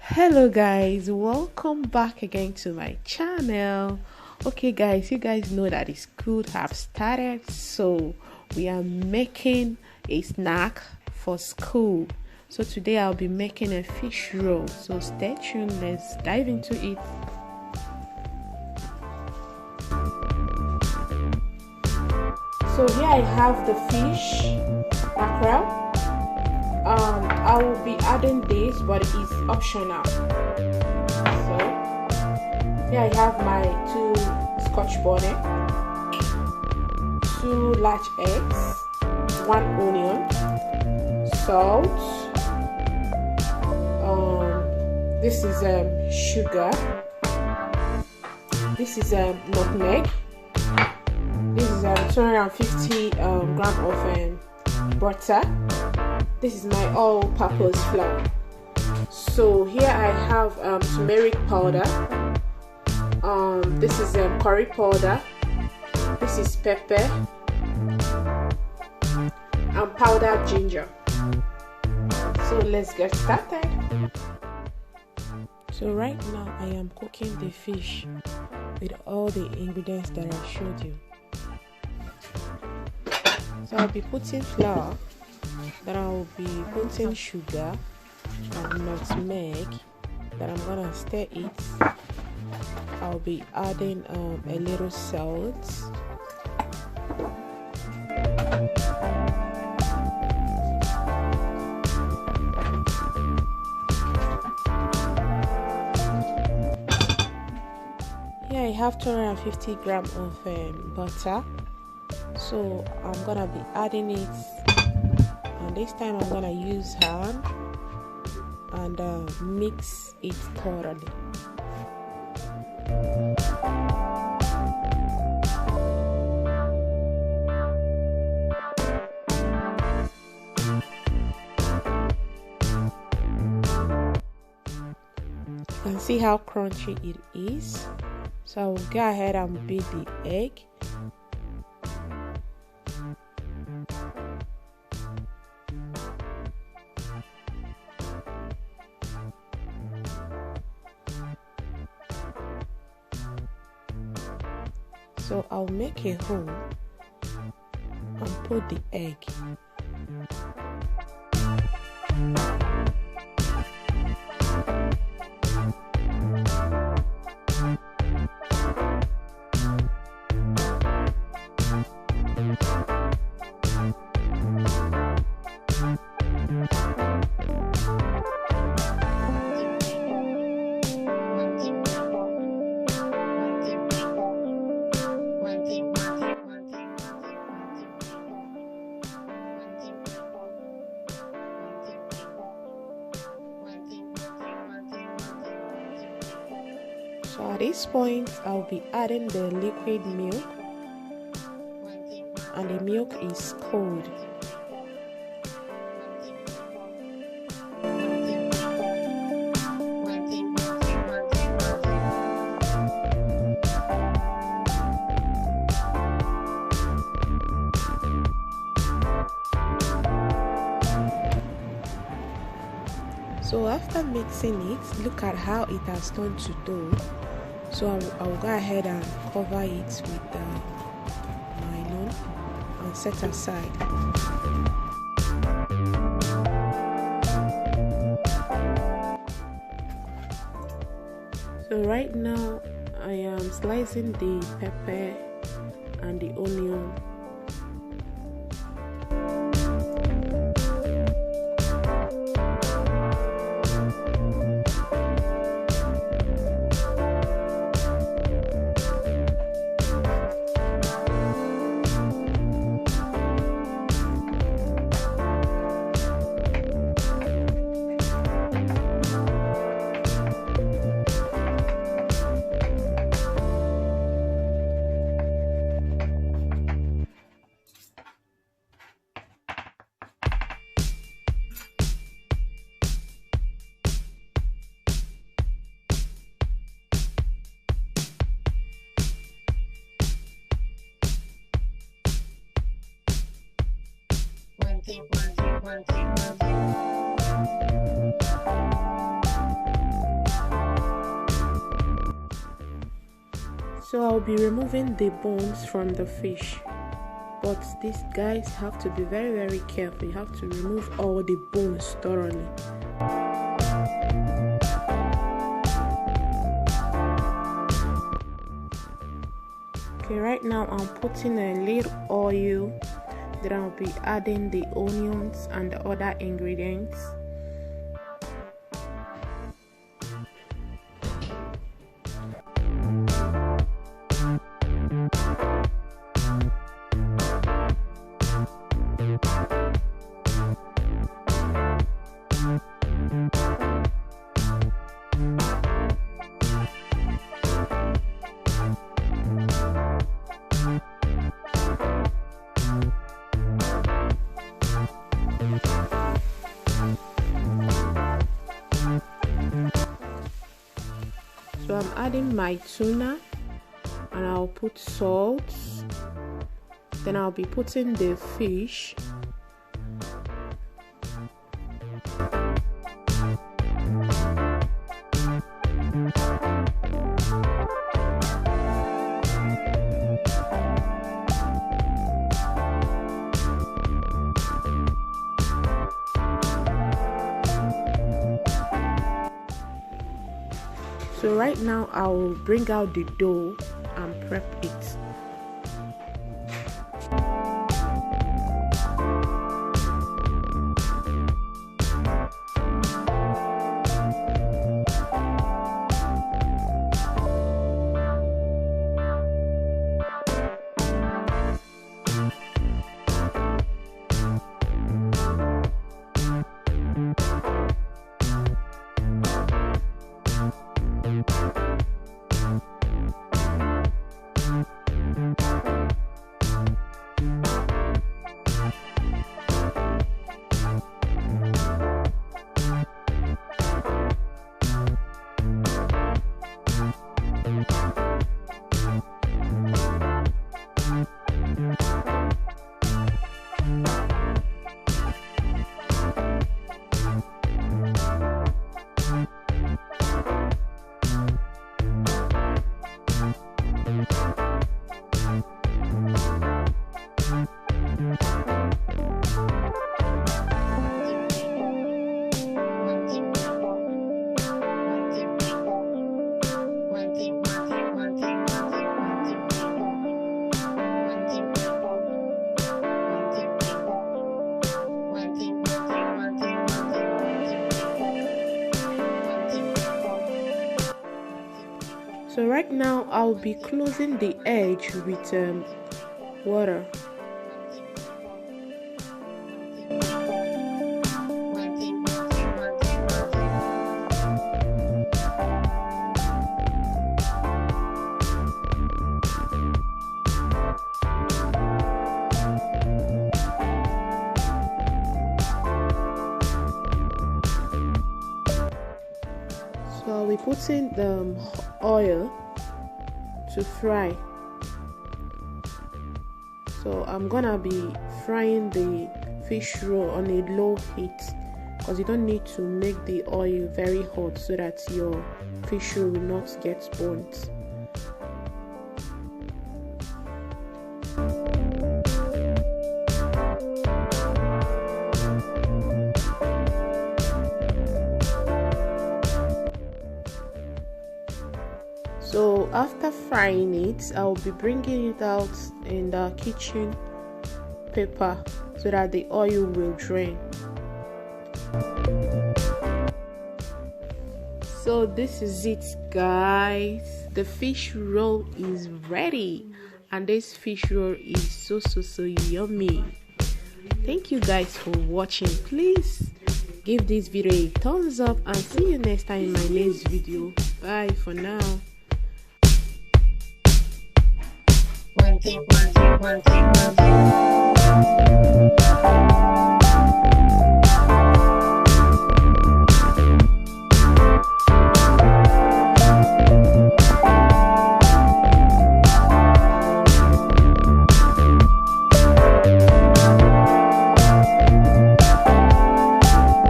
Hello guys, welcome back again to my channel. Okay guys, you guys know that the school have started, so we are making a snack for school. So today I'll be making a fish roll, so stay tuned. Let's dive into it. So here I have the fish mackerel. I will be adding this, but it is optional. So here I have my 2 scotch bonnet, 2 large eggs, 1 onion, salt. This is sugar. This is nutmeg. This is 250 gram of butter. This is my all-purpose flour. So here I have turmeric powder. This is curry powder. This is pepper and powdered ginger. So let's get started. So right now I am cooking the fish with all the ingredients that I showed you. So I'll be putting flour. Then I will be putting sugar and nutmeg. Then I'm gonna stir it. I'll be adding a little salt. Here I have 250 gram of butter. So I'm gonna be adding it. And this time I'm gonna use hand and mix it thoroughly. You can see how crunchy it is. So I will go ahead and beat the egg. So I'll make a hole and put the egg. So at this point, I'll be adding the liquid milk, and the milk is cold. So after mixing it, look at how it has turned to dough. So I'll go ahead and cover it with nylon and set aside. So right now I am slicing the pepper and the onion. So I'll be removing the bones from the fish, but these guys have to be very careful. You have to remove all the bones thoroughly. Okay, right now I'm putting a little oil. Then I'll be adding the onions and the other ingredients. So I'm adding my tuna and I'll put salt. Then I'll be putting the fish. So right now I will bring out the dough and prep it. So right now I'll be closing the edge with water. So I'll be putting the oil to fry. So I'm gonna be frying the fish roll on a low heat because you don't need to make the oil very hot so that your fish roll will not get burnt. So after frying it, I'll be bringing it out in the kitchen paper so that the oil will drain. So this is it, guys. The fish roll is ready, and this fish roll is so yummy. Thank you guys for watching. Please give this video a thumbs up and see you next time in my next video. Bye for now. One, two, one, two, one, two, one, two.